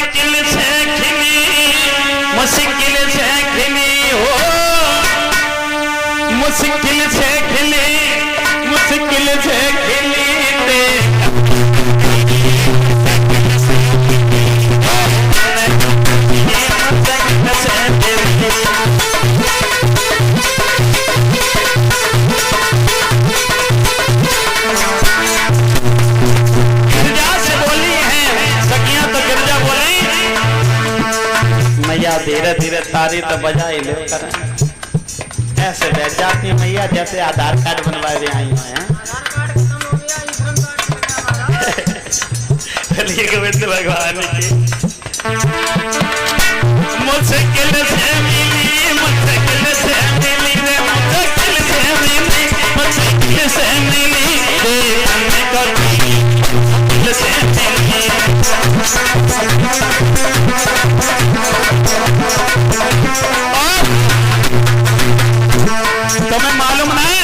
मुश्किल से खिली हो, मुश्किल से खिली धीरे धीरे तारी तो बजा ही ले कर ऐसे बैठ जाती है मैया जैसे आधार कार्ड बनवाए हुए आई हुए हैं। चलिए गोविंद भगवान की मुश्किल से मिली रे, मुश्किल से मिली रे तुम्हें मालूम नहीं?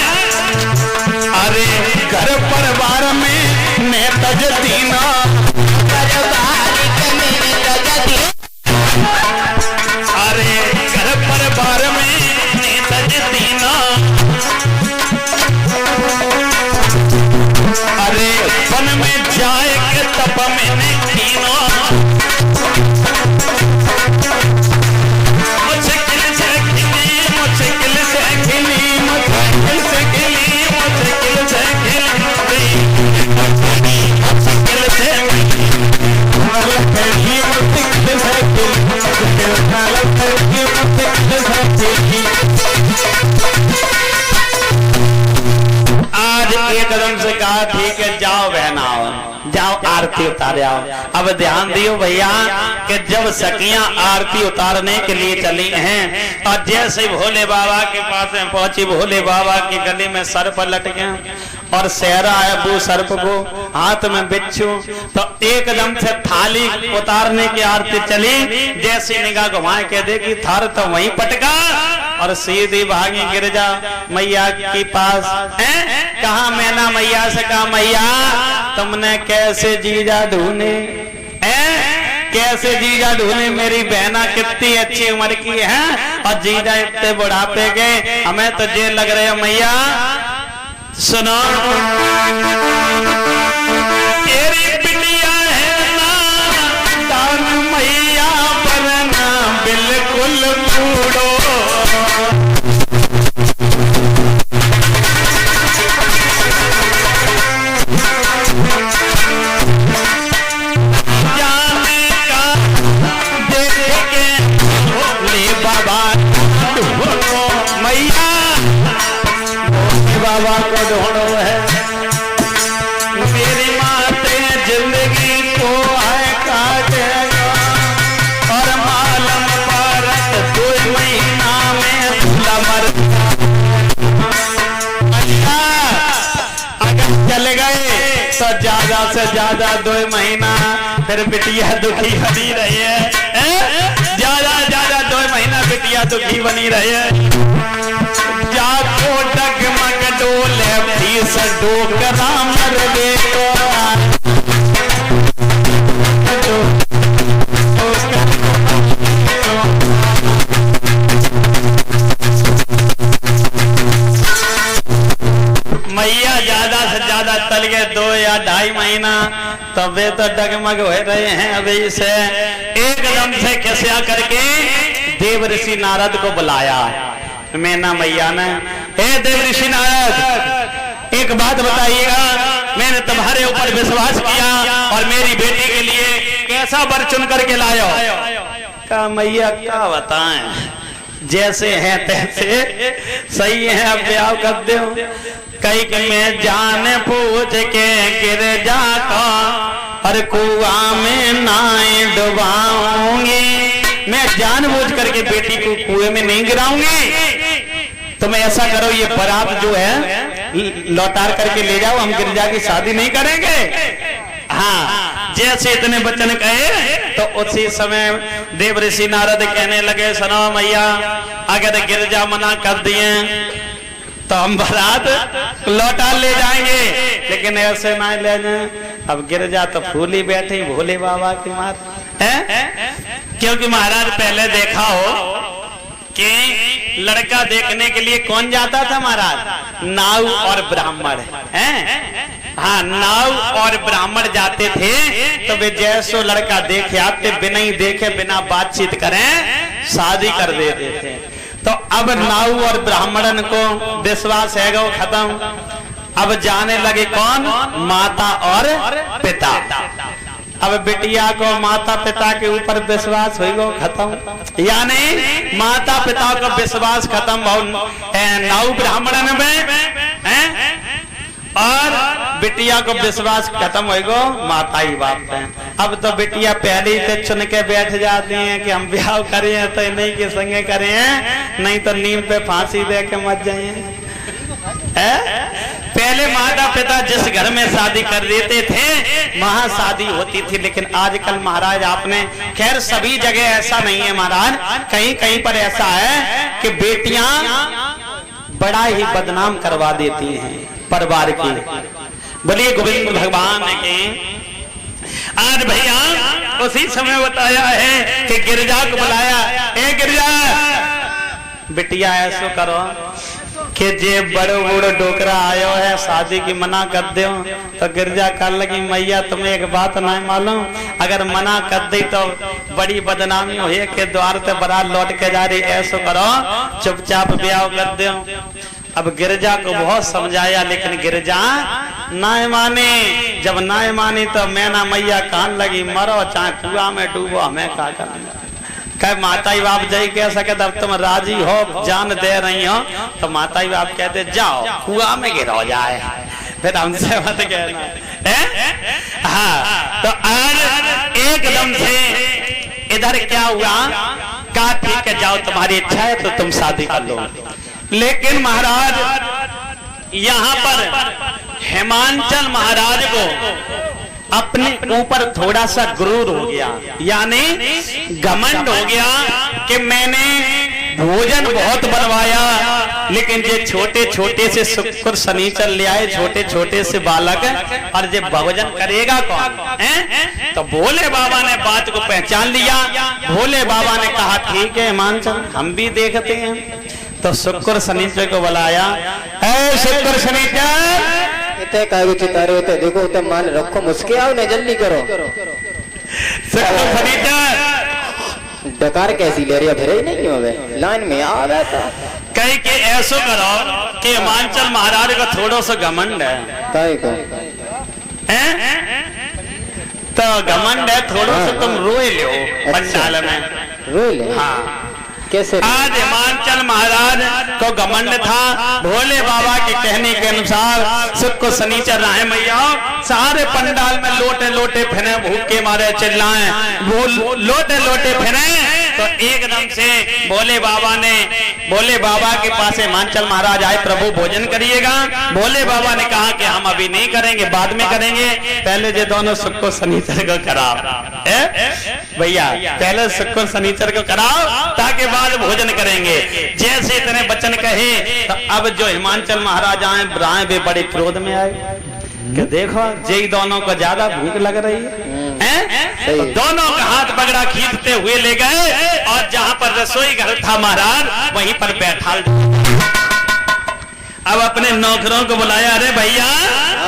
अरे घर परिवार में नेतज दीना, अरे घर परिवार में नेतज दीना, अरे वन में जाए के तप में दीना, आज एकदम से कहा ठीक है जाओ बहन आओ, जाओ आरती उतारे आओ। अब ध्यान दियो भैया कि जब सखियां आरती उतारने के लिए चली हैं और जैसे भोले बाबा के पास में पहुंची, भोले बाबा के गले में सर्प लट गया और सेहरा है वो सर्प को, हाथ में बिच्छू, तो एकदम से थाली उतारने की आरती चली, जैसी निगाह घुमाए के देखी थार तो वहीं पटका और सीधी भागी गिरजा मैया के पास। कहा मैना मैया से कहा मैया तुमने कैसे जीजा ढूंढे, कैसे जीजा ढूंढे, मेरी बहना कितनी अच्छी उम्र की है और जीजा इतने बुढ़ापे गए, हमें तो जेल लग रहे हो मैया। सुनो तेरी बिटिया है ना दान मैया पर ना बिल्कुल बूढ़ो, जाने का देखे ले बाबा मैया, बाबा को ढूंढो है मेरी माते जिंदगी को है काटेगा और मालूम परत 2 महीना में भूला मर। अगर चले गए तो ज्यादा से ज्यादा 2 महीना, फिर बिटिया दुखी बनी रही है, ज्यादा ज्यादा 2 महीना बिटिया दुखी बनी रही है। जाको डगमग डोले फीस डोकरा मर दे, मैया ज्यादा से ज्यादा तल गए 2 या 2.5 महीना, तब वे तो डगमग हो रहे हैं। अभी से एकदम से खिसिया करके देव ऋषि नारद को बुलाया मैना मैया ने। हे देव ऋषि नारद एक बात बताइएगा, मैंने तुम्हारे ऊपर विश्वास किया और मेरी बेटी के लिए कैसा वर चुन करके लाया। कहा मैया क्या बताएं, जैसे हैं तैसे सही है, अब ब्याह कर दो। कई मैं जान पूछ के गिर जाता और कुआं में नाई डुबाऊंगी, मैं जानबूझ करके बेटी को कुएं में नहीं गिराऊंगी। तुम ऐसा करो ये बारात जो है लौटार करके ले जाओ, हम गिरजा की शादी नहीं करेंगे। हाँ जैसे इतने वचन कहे तो उसी समय देव ऋषि नारद कहने लगे सुनो मैया अगर गिरजा मना कर दिए तो हम बारात लौटा ले जाएंगे, लेकिन ऐसे ना ले जाए। अब गिरजा तो फूली बैठी भोले बाबा की मात है? क्योंकि महाराज पहले देखा हो कि लड़का देखने के लिए कौन जाता था महाराज? नाव और ब्राह्मण हैं? हाँ, नाव और ब्राह्मण जाते थे तो वे जैसो लड़का देखे आते, बिना ही देखे बिना बातचीत करें शादी कर देते थे। तो अब नाव और ब्राह्मणन को विश्वास है वो खत्म। अब जाने लगे कौन? माता और पिता। अब बिटिया को माता पिता के ऊपर विश्वास हुई गो खत्म, यानी माता पिता का विश्वास खत्म हो नाव ब्राह्मणन में और बिटिया को विश्वास खत्म हो गो माता ही बाप है। अब तो बिटिया पहले ही से चुन के बैठ जाती हैं कि हम ब्याह करे हैं तो इन्हीं के संगे करे हैं, नहीं तो नीम पे फांसी दे के मर जाइए। पहले माता पिता जिस घर में शादी कर देते थे वहां शादी होती थी, लेकिन आजकल महाराज आपने, खैर सभी जगह ऐसा नहीं है महाराज, कहीं कहीं पर ऐसा है कि बेटियां बड़ा ही बदनाम करवा देती हैं परिवार की। बोलिए गोविंद भगवान के। आज भैया उसी समय बताया है कि गिरजा को बुलाया, ए गिरजा बिटिया ऐसो करो कि जे बड़ो बड़ो डोकरा आयो है शादी की मना कर दो। तो गिरजा कर लगी मैया तुम्हें एक बात नहीं मालूम, अगर मना कर दी तो बड़ी बदनामी हो के द्वार से बारात लौट के जा रही, ऐसो करो चुपचाप ब्याह कर दो। अब गिरजा को बहुत समझाया लेकिन गिरजा ना माने। जब ना मानी तो मैना मैया कान लगी, मरो चाहे कुआं में डूबो, हमें क्या करना। कह माता ही बाप जय कह सके तब तुम राजी हो, जान दे रही हो, तो माता ही बाप कहते जाओ कुआं में गिरो जाए, फिर हमसे मत कहना। हाँ, तो आज एकदम से इधर क्या हुआ? कहा ठीक है जाओ तुम्हारी इच्छा है तो तुम शादी कर लो। लेकिन महाराज यहाँ पर हिमांचल महाराज को अपने ऊपर थोड़ा सा गुरूर हो गया, यानी घमंड हो गया कि मैंने भोजन बहुत बनवाया, लेकिन ये छोटे छोटे से शुक्र शनिचर ले आए, छोटे छोटे से बालक, और ये भोजन करेगा कौन है? तो भोले बाबा ने बात को पहचान लिया। भोले बाबा ने कहा ठीक है हिमांचल हम भी देखते हैं। तो शुक्र शनिचर को बुलाया, ऐ शुक्र शनिचर इतने कागज चितारे होते देखो तो मान रखो मुस्के आओ ना जल्दी करो। शुक्र शनिचर डकार कैसी ले रही है, फिर ही नहीं क्यों वे लाइन में आ बैठा। कहीं के ऐसो करो कि हिमांचल महाराज का थोड़ा सा घमंड है। काहे को तो घमंड है थोड़ा सा, तुम रोए लो पंडाल में रोए ले। हाँ कैसे? आज हिमांचल महाराज को घमंड था। भोले बाबा के कहने के अनुसार शुक्र शनिचर रहे मैया सारे पंडाल में लोटे लोटे फिरे, भूखे मारे चिल्लाए, वो लोटे लोटे फिरे। तो एकदम से भोले बाबा के पास हिमांचल महाराज आए, प्रभु भोजन करिएगा। भोले बाबा ने कहा कि हम अभी नहीं करेंगे, बाद में करेंगे, पहले ये दोनों शुक्र शनिचर को कराओ। भैया पहले शुक्र शनिचर को कराओ ताकि बाद भोजन करेंगे। जैसे इतने वचन कहे तो अब जो हिमांचल महाराज आए वे बड़े क्रोध में आए कि देखो जे दोनों को ज्यादा भूख लग रही है, तो दोनों का हाथ पकड़ा खींचते हुए ले गए और जहां पर रसोई घर था महाराज वहीं पर बैठा। अब अपने नौकरों को बुलाया, अरे भैया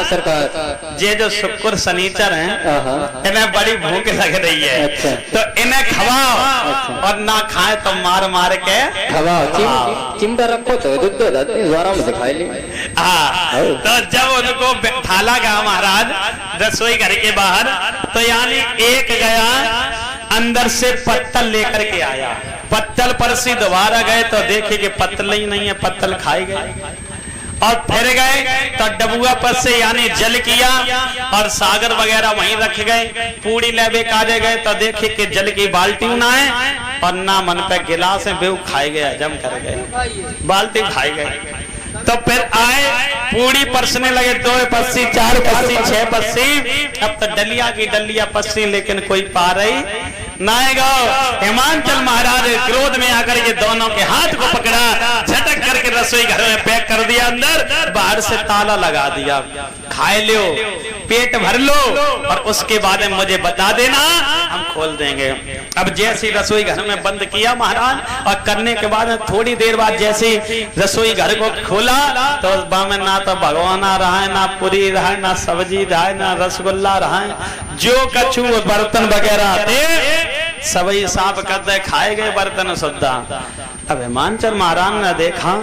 सरकार ये जो शुक्र शनिचर हैं इन्हें बड़ी भूख लग रही है। अच्छा। तो इन्हें खवाओ। अच्छा। और ना खाए तो मार मार के खवाओ, चिमटा रखो तो दूध आराम से खाए ली। हाँ, तो जब उनको बैठाला गया महाराज रसोई घर के बाहर, तो यानी एक गया अंदर से पत्तल लेकर के आया, पत्तल पर से दोबारा गए तो देखे कि पत्तल ही नहीं है, पत्तल खाए गए। और फिर गए तो डबुआ पर से यानी जल किया और सागर वगैरह वहीं रख गए। पूरी लेबे काजे गए तो देखे कि जल की बाल्टी ना है और ना मन पे गिलास है, बेव खाए गए, हजम कर गए, बाल्टी खाए गए। तो फिर आए पूरी परसने लगे, 2 पस्सी 4 पस्सी 6 पस्सी, अब तो डलिया की डलिया पस्सी, लेकिन कोई पा रही ना। हिमांचल महाराज क्रोध में आकर के दोनों के हाथ को पकड़ा, झटक करके रसोई घर में पैक कर दिया, अंदर बाहर से ताला लगा दिया, खाए लियो। पेट भर लो और उसके बाद में मुझे बता देना, हम खोल देंगे। अब जैसे रसोई घर में बंद किया महाराज, और करने के बाद थोड़ी देर बाद जैसे रसोई घर को खोला तो में ना तो भगवान आ रहा है, ना पूरी रहा है, ना सब्जी रहा है, ना रसगुल्ला रहा है। जो कछु बर्तन वगैरह थे सभी साफ करते खाए गए बर्तन सुद्धा। अब हिमांचल महाराज ने देखा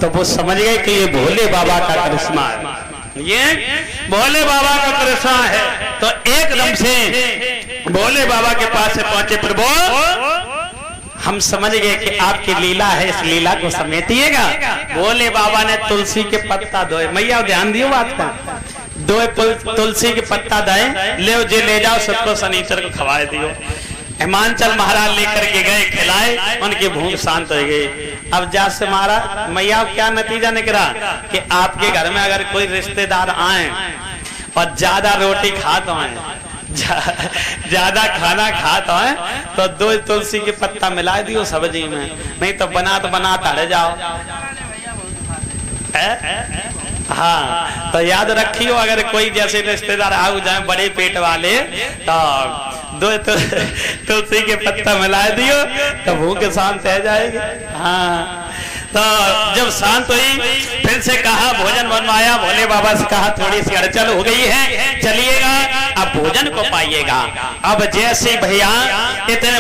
तो वो समझ गए कि ये भोले बाबा का करिश्मा है, ये भोले बाबा का करिश्मा है। तो एकदम से भोले बाबा के पास से पहुंचे, प्रभु हम समझ गए कि आपकी लीला है, इस लीला को समेटिएगा। भोले बाबा ने तुलसी के पत्ता धोए, मैया ध्यान दियो बात का, दो तुलसी के पत्ता दाए, ले जाओ सबको शनिचर को खवाए दियो। हिमांचल महाराज लेकर के गए, खिलाए, उनकी भूख शांत हो गई। अब जात से महाराज मैया क्या नतीजा निकला कि आपके घर में अगर कोई रिश्तेदार आए और ज्यादा रोटी खाते हैं, ज्यादा खाना खाता है तो 2 तुलसी के पत्ता मिला दियो सब्जी में, नहीं तो बना रह जाओ। हाँ, तो याद रखियो अगर कोई जैसे रिश्तेदार आ जाए बड़े पेट वाले तो 2 तुलसी के पत्ता मिला दियो तो भूख शांत रह जाएगी। हाँ, तो जब शांत हुई फिर से कहा भोजन बनवाया, भोले बाबा से कहा थोड़ी सी हलचल हो गई है, चलिएगा अब भोजन को पाइएगा। अब जैसे भैया इतने